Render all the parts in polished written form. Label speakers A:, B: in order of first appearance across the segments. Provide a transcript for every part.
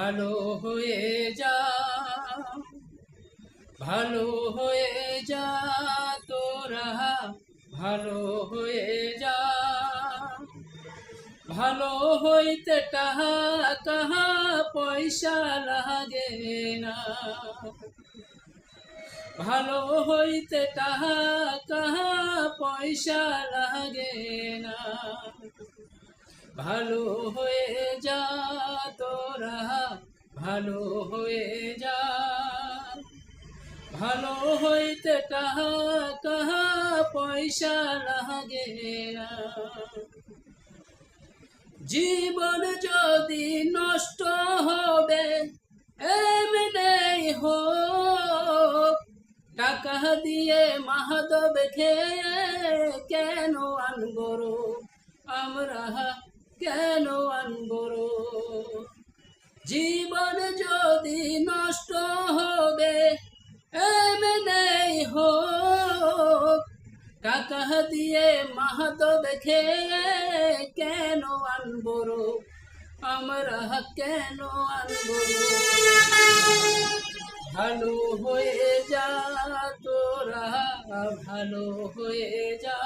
A: ভালো হয়ে যা, ভালো হয়ে যা তোরা, ভালো হয়ে যা। ভালো হইতে টাহা কাহা পয়সা লাগে না, ভালো হইতে টাহা কাহা পয়সা লাগে না। ভালো হয়ে যা তোরা, ভালো হয়ে যা। ভালো হইতে টাহা কাহা পয়সা লাগে না। জীবন যদি নষ্ট হবে এমনেই হোক, টাকা দিয়ে মাহাদব খেয়ে কেন আনবো আমরা, কেন আনবো? জীবন যদি নষ্ট হবে এমনেই হোক, টাকা দিয়ে মাহাদব খেয়ে কেন আনবো আমরা, কেন আনবো? ভালো হয়ে যা তোরা, ভালো হয়ে যা।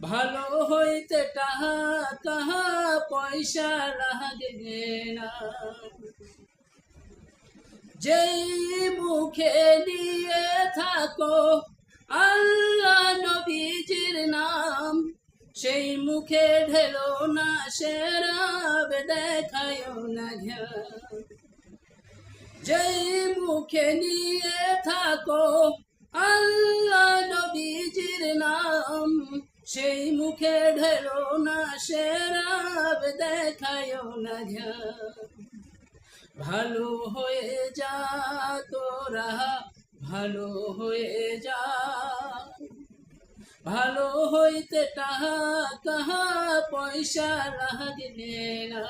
A: ভালো হইতে টাহা কাহা পয়সা লাগে না। যেই মুখে নিয়ে থাকো আল্লাহ নবীজির নাম, সেই মুখে ঢেলো না সেরাব, দেখায় না জ্ঞান। যেই মুখে নিয়ে থাকো আল্লাহ নবীজির নাম, সেই মুখে ঢেলো না সেরাব, দেখায় না জ্ঞান। ভালো হয়ে যা তোরা, ভালো হয়ে যা। ভালো হইতে টাহা কাহা পয়সা লাগে না।